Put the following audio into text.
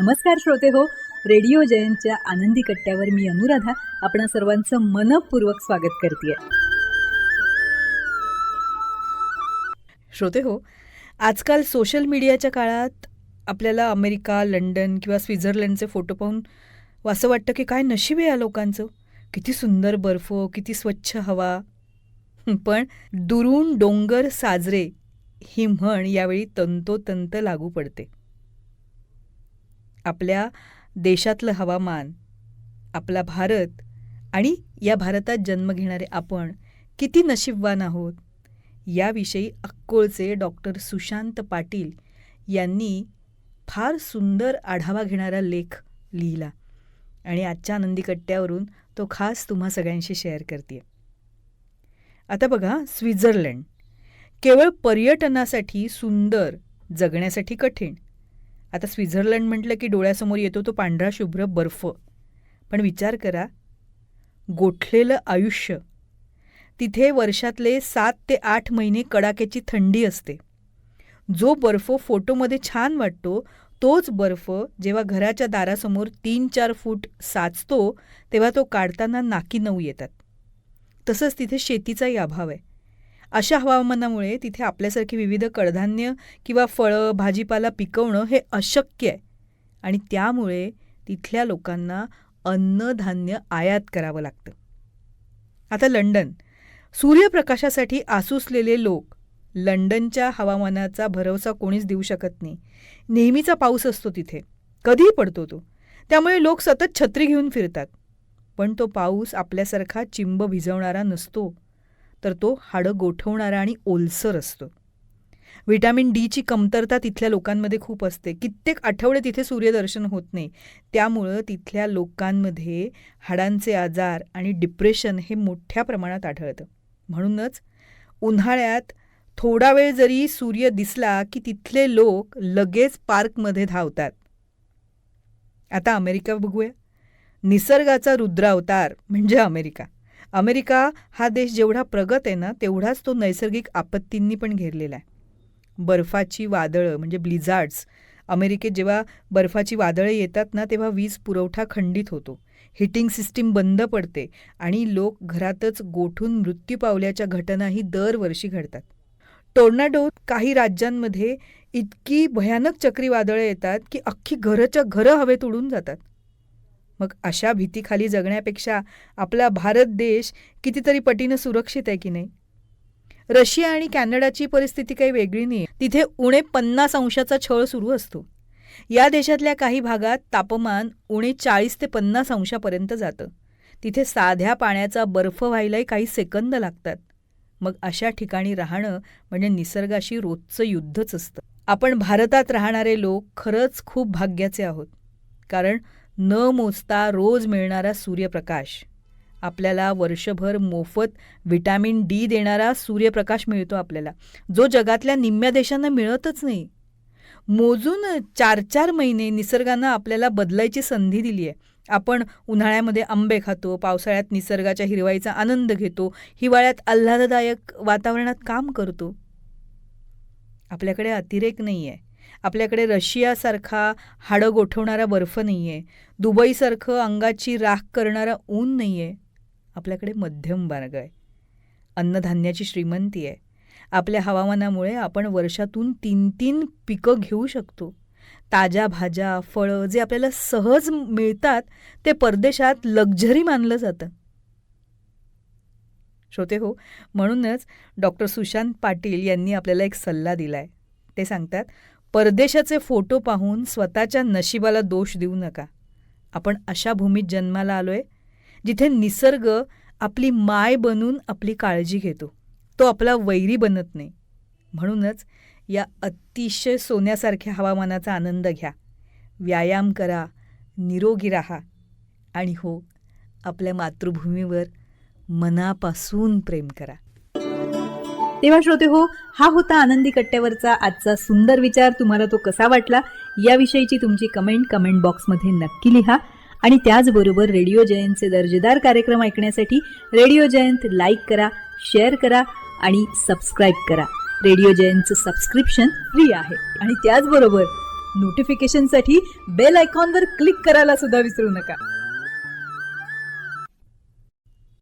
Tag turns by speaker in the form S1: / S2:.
S1: नमस्कार श्रोते हो, रेडिओ जयंतच्या आनंदी कट्ट्यावर मी अनुराधा आपणा सर्वांचं मनपूर्वक स्वागत करते.
S2: श्रोते हो, आजकाल सोशल मीडियाच्या काळात आपल्याला अमेरिका, लंडन किंवा स्वित्झर्लंडचे फोटो पाहून असं वाटतं की काय नशीब आहे या लोकांचं. किती सुंदर बर्फ, किती स्वच्छ हवा. पण दुरून डोंगर साजरे ही म्हण यावेळी तंतोतंत लागू पडते. आपल्या देशातलं हवामान, आपला भारत आणि या भारतात जन्म घेणारे आपण किती नशीबवान आहोत याविषयी अक्कोळचे डॉक्टर सुशांत पाटील यांनी फार सुंदर आढावा घेणारा लेख लिहिला आणि आजच्या आनंदी कट्ट्यावरून तो खास तुम्हा सगळ्यांशी शेअर करते. आता बघा, स्वित्झर्लंड केवळ पर्यटनासाठी सुंदर, जगण्यासाठी कठीण. आता स्वित्झर्लंड म्हटलं की डोळ्यासमोर येतो तो पांढरा शुभ्र बर्फ. पण विचार करा, गोठलेलं आयुष्य. तिथे वर्षातले 7 ते 8 महिने कडाक्याची थंडी असते. जो बर्फ फोटोमध्ये छान वाटतो तोच बर्फ जेव्हा घराच्या दारासमोर 3-4 फूट साचतो तेव्हा तो काढताना नाकी नऊ येतात. तसंच तिथे शेतीचाही अभाव आहे. अशा हवामानामुळे तिथे आपल्यासारखी विविध कडधान्य किंवा फळं, भाजीपाला पिकवणं हे अशक्य आहे आणि त्यामुळे तिथल्या लोकांना अन्नधान्य आयात करावं लागतं. आता लंडन, सूर्यप्रकाशासाठी आसुसलेले लोक. लंडनच्या हवामानाचा भरवसा कोणीच देऊ शकत नाही. नेहमीचा पाऊस असतो तिथे, कधीही पडतो तो. त्यामुळे लोक सतत छत्री घेऊन फिरतात. पण तो पाऊस आपल्यासारखा चिंब भिजवणारा नसतो, तर तो हाडं गोठवणारा आणि ओलसर असतो. व्हिटॅमिन डीची कमतरता तिथल्या लोकांमध्ये खूप असते. कित्येक आठवडे तिथे सूर्यदर्शन होत नाही. त्यामुळं तिथल्या लोकांमध्ये हाडांचे आजार आणि डिप्रेशन हे मोठ्या प्रमाणात आढळतं. म्हणूनच उन्हाळ्यात थोडा वेळ जरी सूर्य दिसला की तिथले लोक लगेच पार्कमध्ये धावतात. आता अमेरिका बघूया. निसर्गाचा रुद्रावतार म्हणजे अमेरिका. अमेरिका हा देश जेवढा प्रगत आहे ना, तेवढाच तो नैसर्गिक आपत्तींनी पण घेरलेला आहे. बर्फाची वादळं म्हणजे ब्लिझार्ड्स. अमेरिकेत जेव्हा बर्फाची वादळं येतात ना, तेव्हा वीज पुरवठा खंडित होतो, हिटिंग सिस्टीम बंद पडते आणि लोक घरातच गोठून मृत्यू पावल्याच्या घटनाही दरवर्षी घडतात. टोर्नाडो काही राज्यांमध्ये इतकी भयानक चक्रीवादळं येतात की अख्खी घरं हवेत उडून जातात. मग अशा भीतीखाली जगण्यापेक्षा आपला भारत देश कितीतरी पटीनं सुरक्षित आहे की नाही. रशिया आणि कॅनडाची परिस्थिती काही वेगळी नाही. तिथे उणे 50 अंशाचा छळ सुरू असतो. या देशातल्या काही भागात तापमान उणे 40 ते 50 अंशापर्यंत जातं. तिथे साध्या पाण्याचा बर्फ व्हायलाही काही सेकंद लागतात. मग अशा ठिकाणी राहणं म्हणजे निसर्गाशी रोजचं युद्धच असतं. आपण भारतात राहणारे लोक खरंच खूप भाग्याचे आहोत. कारण न मोजता रोज मिळणारा सूर्यप्रकाश, आपल्याला वर्षभर मोफत व्हिटॅमिन डी देणारा सूर्यप्रकाश मिळतो आपल्याला, जो जगातल्या निम्म्या देशांना मिळतच नाही. मोजून 4-4 महिने निसर्गानं आपल्याला बदलायची संधी दिली आहे. आपण उन्हाळ्यामध्ये आंबे खातो, पावसाळ्यात निसर्गाच्या हिरवाईचा आनंद घेतो, हिवाळ्यात आल्हाददायक वातावरणात काम करतो. आपल्याकडे अतिरेक नाही आहे. आपल्याकडे रशियासारखा हाडं गोठवणारा बर्फ नाही आहे. दुबईसारखं अंगाची राख करणारा ऊन नाही आहे. आपल्याकडे मध्यम मार्ग आहे. अन्नधान्याची श्रीमंती आहे. आपल्या हवामानामुळे आपण वर्षातून 3-3 पिकं घेऊ शकतो. ताज्या भाज्या, फळं जे आपल्याला सहज मिळतात ते परदेशात लक्झरी मानलं जातं. श्रोते हो, म्हणूनच डॉक्टर सुशांत पाटील यांनी आपल्याला एक सल्ला दिला आहे. ते सांगतात, परदेशाचे फोटो पाहून स्वतःच्या नशिबाला दोष देऊ नका. आपण अशा भूमीत जन्माला आलोय जिथे निसर्ग आपली माय बनून आपली काळजी घेतो. तो आपला वैरी बनत नाही. म्हणूनच या अतिशय सोन्यासारख्या हवामानाचा आनंद घ्या, व्यायाम करा, निरोगी राहा आणि हो, आपल्या मातृभूमीवर मनापासून प्रेम करा.
S1: तेव्हा श्रोते हो, हा होता आनंदी कट्ट्यावरचा आजचा सुंदर विचार. तुम्हाला तो कसा वाटला याविषयीची तुमची कमेंट बॉक्समध्ये नक्की लिहा. आणि त्याचबरोबर रेडिओ जयंतचे दर्जेदार कार्यक्रम ऐकण्यासाठी रेडिओ जयंत लाईक करा, शेअर करा आणि सबस्क्राईब करा. रेडिओ जयंतचं सबस्क्रिप्शन फ्री आहे. आणि त्याचबरोबर नोटिफिकेशनसाठी बेल आयकॉनवर क्लिक करायला सुद्धा विसरू नका.